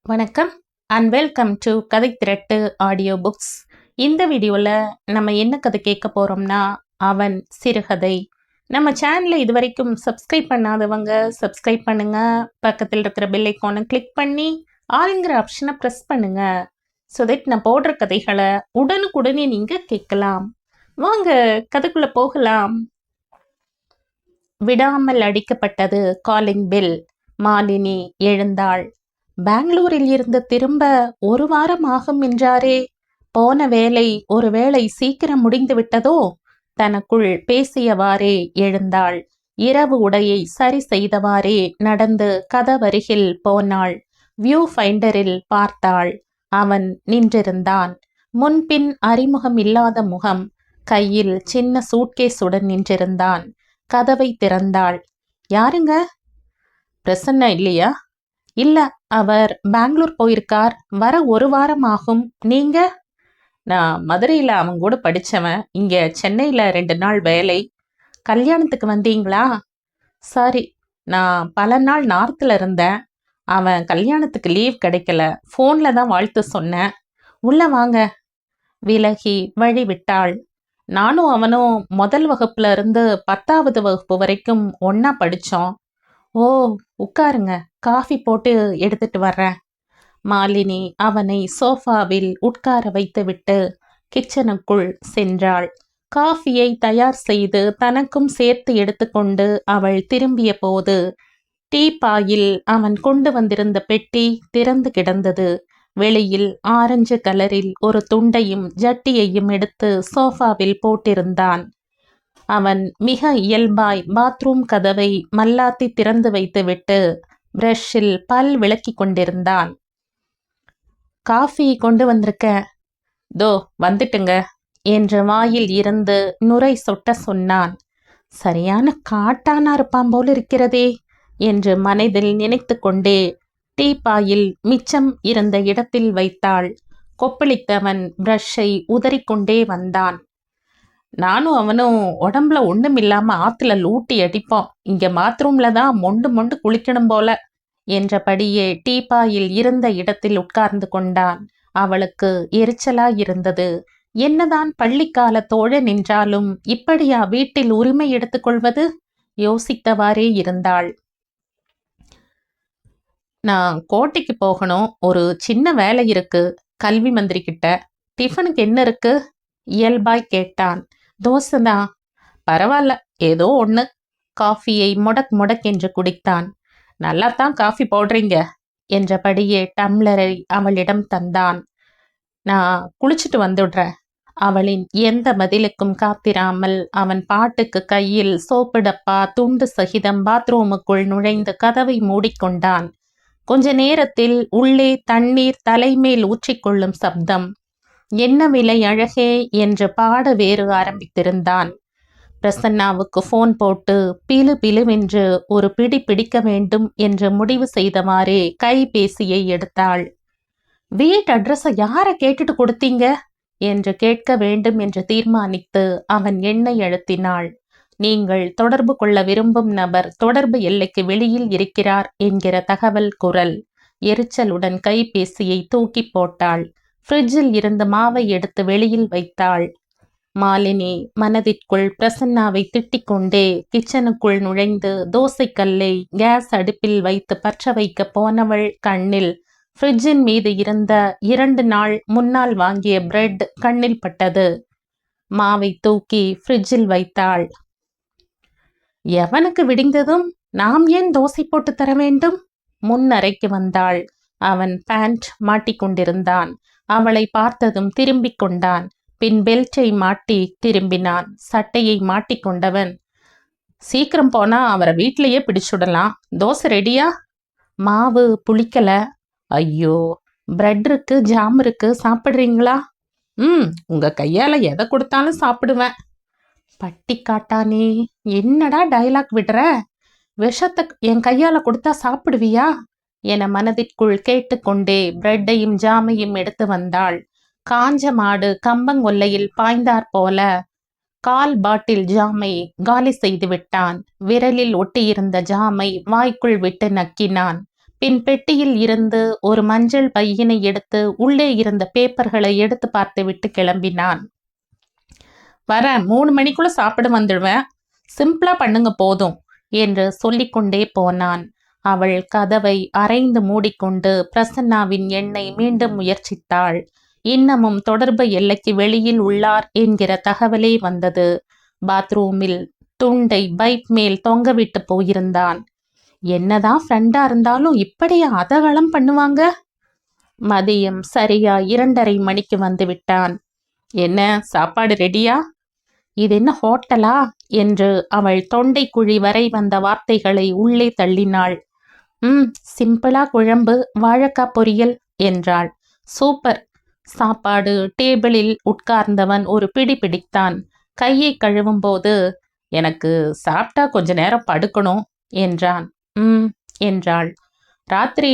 வணக்கம் and welcome to கதை திரட்டு audio books. இந்த வீடியோவில் நம்ம என்ன கதை கேட்க போகிறோம்னா அவன் சிறுகதை. நம்ம சேனலை இது வரைக்கும் சப்ஸ்கிரைப் பண்ணாதவங்க சப்ஸ்கிரைப் பண்ணுங்க. பக்கத்தில் இருக்கிற பெல் ஐக்கானை கிளிக் பண்ணி ஆளுங்கிற ஆப்ஷனை ப்ரெஸ் பண்ணுங்க. ஸோ தட் நான் போடுற கதைகளை உடனுக்குடனே நீங்கள் கேட்கலாம். வாங்க கதைக்குள்ளே போகலாம். விடாமல் அடிக்கப்பட்டது காலிங் பெல். மாலினி எழுந்தாள். பெங்களூரில் இருந்து திரும்ப ஒரு வாரம் ஆகும் என்றாரே, போன வேலை ஒருவேளை சீக்கிரம் முடிந்து விட்டதோ? தனக்குள் பேசியவாறே எழுந்தாள். இரவு உடையை சரி செய்தவாறே நடந்து கதவருகில் போனாள். வியூ ஃபைண்டரில் பார்த்தாள். அவன் நின்றிருந்தான். முன்பின் அறிமுகம் இல்லாத முகம். கையில் சின்ன சூட்கேஸுடன் நின்றிருந்தான். கதவை திறந்தாள். யாருங்க? பிரசன்னா இல்லையா? இல்ல, அவர் பெங்களூர் போயிருக்கார். வர ஒரு வாரம் ஆகும். நீங்க? நான் மதுரையில் அவன் கூட படித்தவன். இங்கே சென்னையில் 2 நாள் வேலை. கல்யாணத்துக்கு வந்தீங்களா? சாரி, நான் பல நாள் நார்த்தில் இருந்தேன். அவன் கல்யாணத்துக்கு லீவ் கிடைக்கல. ஃபோனில் தான் வாழ்த்து சொன்னேன். உள்ள வாங்க. விலகி வழி விட்டாள். நானும் அவனும் முதல் வகுப்புல இருந்து 10வது வகுப்பு வரைக்கும் ஒன்னா படித்தோம். ஓ, உட்காருங்க, காஃபி போட்டு எடுத்துட்டு வர்றேன். மாலினி அவனை சோஃபாவில் உட்கார வைத்துவிட்டு கிச்சனுக்குள் சென்றாள். காஃபியை தயார் செய்து தனக்கும் சேர்த்து எடுத்துக்கொண்டு அவள் திரும்பிய போது டீப்பாயில் அவன் கொண்டு வந்திருந்த பெட்டி திறந்து கிடந்தது. வெளியில் ஆரஞ்சு கலரில் ஒரு துண்டையும் ஜட்டியையும் எடுத்து சோஃபாவில் போட்டிருந்தான். அவன் மிக இயல்பாய் பாத்ரூம் கதவை மல்லாத்தி திறந்து வைத்துவிட்டு பிரஷில் பல் விளக்கி கொண்டிருந்தான். காஃபி கொண்டு வந்திருக்க. தோ வந்துட்டுங்க என்று வாயில் இருந்து நுரை சொட்ட சொன்னான். சரியான காட்டானா இருப்பான் போல் இருக்கிறதே என்று மனதில் நினைத்து கொண்டே டீப்பாயில் மிச்சம் இருந்த இடத்தில் வைத்தாள். கொப்பளித்தவன் பிரஷை உதறிக்கொண்டே வந்தான். நானும் அவனும் உடம்புல ஒன்றும் இல்லாமல் ஆற்றுல லூட்டி அடிப்போம். இங்கே பாத்ரூம்ல தான் மொண்டு மொண்டு குளிக்கணும் போல என்றபடியே டீப்பாயில் இருந்த இடத்தில் உட்கார்ந்து கொண்டான். அவளுக்கு எரிச்சலாயிருந்தது. என்னதான் பள்ளிக்கால தோழன் என்றாலும் இப்படியா வீட்டில் உரிமை எடுத்துக்கொள்வது? யோசித்தவாறே இருந்தாள். நான் கோட்டைக்கு போகணும். ஒரு சின்ன வேலை இருக்கு. கல்வி மந்திரி கிட்ட. டிஃபனுக்கு என்ன இருக்கு? இயல்பாய் கேட்டான். தோசைதான். பரவாயில்ல, ஏதோ ஒன்று. காஃபியை முடக் என்று குடித்தான். நல்லாத்தான் காஃபி போடுறீங்க என்றபடியே டம்ளரை அவளிடம் தந்தான். நான் குளிச்சுட்டு வந்துடுறேன். அவளின் எந்த பதிலுக்கும் காத்திராமல் அவன் பாட்டுக்கு கையில் சோப்பு டப்பா துண்டு சகிதம் பாத்ரூமுக்குள் நுழைந்து கதவை மூடிக்கொண்டான். கொஞ்ச நேரத்தில் உள்ளே தண்ணீர் தலைமேல் ஊற்றிக்கொள்ளும் சப்தம். என்ன விலை அழகே என்று பாட வேறு ஆரம்பித்திருந்தான். பிரசன்னாவுக்கு ஃபோன் போட்டு பிலு பிலுவென்று ஒரு பிடி பிடிக்க வேண்டும் என்று முடிவு செய்தவாறே கைபேசியை எடுத்தாள். வீட்டு அட்ரஸை யாரை கேட்டுட்டு கொடுத்தீங்க என்று கேட்க வேண்டும் என்று தீர்மானித்து அவன் எண்ணை அழுத்தினாள். நீங்கள் தொடர்பு கொள்ள விரும்பும் நபர் தொடர்பு எல்லைக்கு வெளியில் இருக்கிறார் என்கிற தகவல் குரல். எரிச்சலுடன் கைபேசியை தூக்கி போட்டாள். ஃப்ரிட்ஜில் இருந்து மாவை எடுத்து வெளியில் வைத்தாள். மாலினி மனதிற்குள் பிரசன்னாவை திட்டிக் கொண்டே கிச்சனுக்குள் நுழைந்து தோசைக்கல்லை கேஸ் அடுப்பில் வைத்து பற்ற வைக்க போனவள் கண்ணில் ஃப்ரிட்ஜின் மீது இருந்த 2 நாள் முன்னால் வாங்கிய பிரெட் கண்ணில் பட்டது. மாவை தூக்கி ஃப்ரிட்ஜில் வைத்தாள். எவனுக்கு விடிந்ததும் நாம் ஏன் தோசை போட்டு தர வேண்டும்? முன்னறைக்கு வந்தாள். அவன் பேண்ட் மாட்டிக்கொண்டிருந்தான். அவளை பார்த்ததும் திரும்பிக் கொண்டான். பின் பெல்ட்டை மாட்டி திரும்பினான். சட்டையை மாட்டிக்கொண்டவன், சீக்கிரம் போனா அவரை வீட்டிலேயே பிடிச்சுடலாம். தோசை ரெடியா? மாவு புளிக்கல. ஐயோ, பிரெட் இருக்கு, ஜாம் இருக்கு, சாப்பிட்றீங்களா? உங்க கையால எதை கொடுத்தாலும் சாப்பிடுவேன். பட்டி காட்டானே, என்னடா டைலாக் விடுற? விஷத்தை என் கையால கொடுத்தா சாப்பிடுவியா என மனதிற்குள் கேட்டுக்கொண்டே பிரெட்டையும் ஜாமையும் எடுத்து வந்தாள். காஞ்ச மாடு கம்பங்கொல்லையில் பாய்ந்தாற் போல 1/4 பாட்டில் ஜாமை காலி செய்து விட்டான். விரலில் ஒட்டியிருந்த ஜாமை வாய்க்குள் விட்டு நக்கினான். பின் பெட்டியில் இருந்து ஒரு மஞ்சள் பையினை எடுத்து உள்ளே இருந்த பேப்பர்களை எடுத்து பார்த்துவிட்டு கிளம்பினான். வரேன், 3 மணிக்குள்ள சாப்பிட வந்துடுவேன், சிம்பிளா பண்ணுங்க போதும் என்று சொல்லிக்கொண்டே போனான். அவள் கதவை அரைந்து மூடிக்கொண்டு பிரசன்னாவின் எண்ணை மீண்டும் முயற்சித்தாள். இன்னமும் தொடர்பு எல்லைக்கு வெளியில் உள்ளார் என்கிற தகவலே வந்தது. பாத்ரூமில் துண்டை பைப் மேல் தொங்கவிட்டு போயிருந்தான். என்னதான் ஃப்ரெண்டா இருந்தாலும் இப்படியா அதகலம் பண்ணுவாங்க? மதியம் சரியா 2:30 மணிக்கு வந்து விட்டான். என்ன சாப்பாடு ரெடியா? இது என்ன ஹோட்டலா என்று அவள் தொண்டை குழி வரை வந்த வார்த்தைகளை உள்ளே தள்ளினாள். சிம்பிளா குழம்பு, வாழைக்காய் பொரியல் என்றாள். சூப்பர். சாப்பாடு டேபிளில் உட்கார்ந்தவன் ஒரு பிடி பிடித்தான். கையை கழுவும் போது, எனக்கு சாப்பிட்டா கொஞ்ச நேரம் படுக்கணும் என்றான். என்றாள். ராத்திரி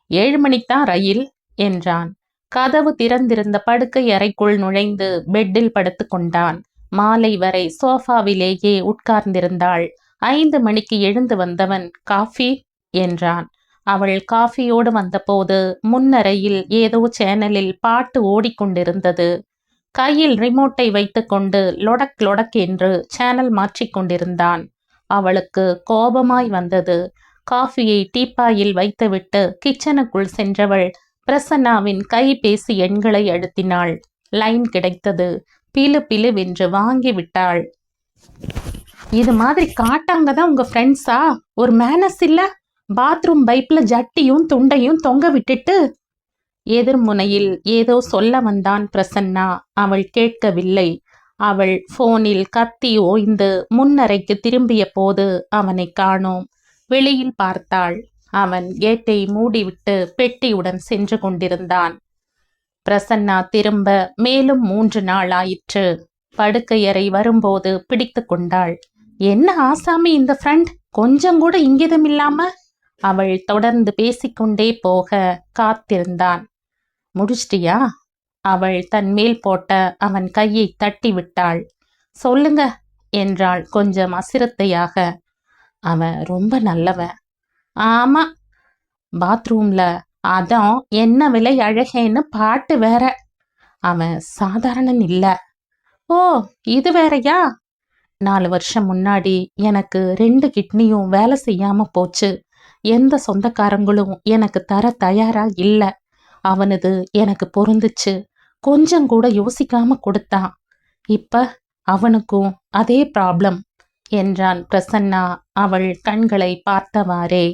7 மணிக்குதான் ரயில் என்றான். கதவு திறந்திருந்த படுக்கை அறைக்குள் நுழைந்து பெட்டில் படுத்து கொண்டான். மாலை வரை சோஃபாவிலேயே உட்கார்ந்திருந்தாள். 5 மணிக்கு எழுந்து வந்தவன் காஃபி என்றான். அவள் காஃபியோடு வந்தபோது முன்னறையில் ஏதோ சேனலில் பாட்டு ஓடிக்கொண்டிருந்தது. கையில் ரிமோட்டை வைத்துக்கொண்டு லொடக் லொடக் என்று சேனல் மாற்றிக்கொண்டிருந்தான். அவளுக்கு கோபமாய் வந்தது. காஃபியை டீப்பாயில் வைத்துவிட்டு கிச்சனுக்குள் சென்றவள் பிரசன்னாவின் கைபேசி எண்களை அழுத்தினாள். லைன் கிடைத்தது. பிலு பிலுவென்று வாங்கி விட்டாள். இது மாதிரி காட்டாங்கதான் உங்க ஃப்ரெண்ட்ஸா? ஒரு மேனஸ் இல்ல? பாத்ரூம் பைப்ல ஜட்டியும் துண்டையும் தொங்க விட்டுட்டு. எதிர்முனையில் ஏதோ சொல்ல வந்தான் பிரசன்னா. அவள் கேட்கவில்லை. அவள் போனில் கத்தி ஓய்ந்து முன்னறைக்கு திரும்பிய போது அவனை காணோம். வெளியில் பார்த்தாள். அவன் கேட்டை மூடிவிட்டு பெட்டியுடன் சென்று கொண்டிருந்தான். பிரசன்னா திரும்ப மேலும் 3 நாள் ஆயிற்று. படுக்கையறை வரும்போது பிடித்து கொண்டாள். என்ன ஆசாமி இந்த ஃப்ரெண்ட், கொஞ்சம் கூட இங்கிதம் இல்லாம? அவள் தொடர்ந்து பேசிக்கொண்டே போக காத்திருந்தான். முடிச்சிட்டியா? அவள் தன் மேல் போட்ட அவன் கையை தட்டி விட்டாள். சொல்லுங்க என்றாள் கொஞ்சம் அசிரத்தையாக. அவன் ரொம்ப நல்லவன். ஆமா, பாத்ரூம்ல அதான் என்ன விலை அழகேன்னு பாட்டு வேற. அவன் சாதாரணன் இல்ல. ஓ, இது வேறயா? 4 வருஷம் முன்னாடி எனக்கு 2 கிட்னியும் வேலை செய்யாம போச்சு. எந்த சொந்தக்காரங்களும் எனக்கு தர தயாரா இல்ல. அவனது எனக்கு பொருந்துச்சு. கொஞ்சம் கூட யோசிக்காம கொடுத்தான். இப்ப அவனுக்கும் அதே ப்ராப்ளம் என்றான் பிரசன்னா அவள் கண்களை பார்த்தவாறே.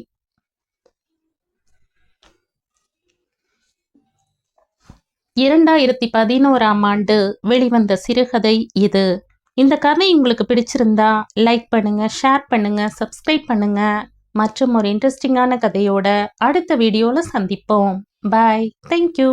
2011ஆம் ஆண்டு வெளிவந்த சிறுகதை இது. இந்த கதை உங்களுக்கு பிடிச்சிருந்தா லைக் பண்ணுங்க, ஷேர் பண்ணுங்க, சப்ஸ்கிரைப் பண்ணுங்க. மற்றும் ஒரு இன்ட்ரெஸ்டிங்கான கதையோட அடுத்த வீடியோல சந்திப்போம். பாய். தேங்க்யூ.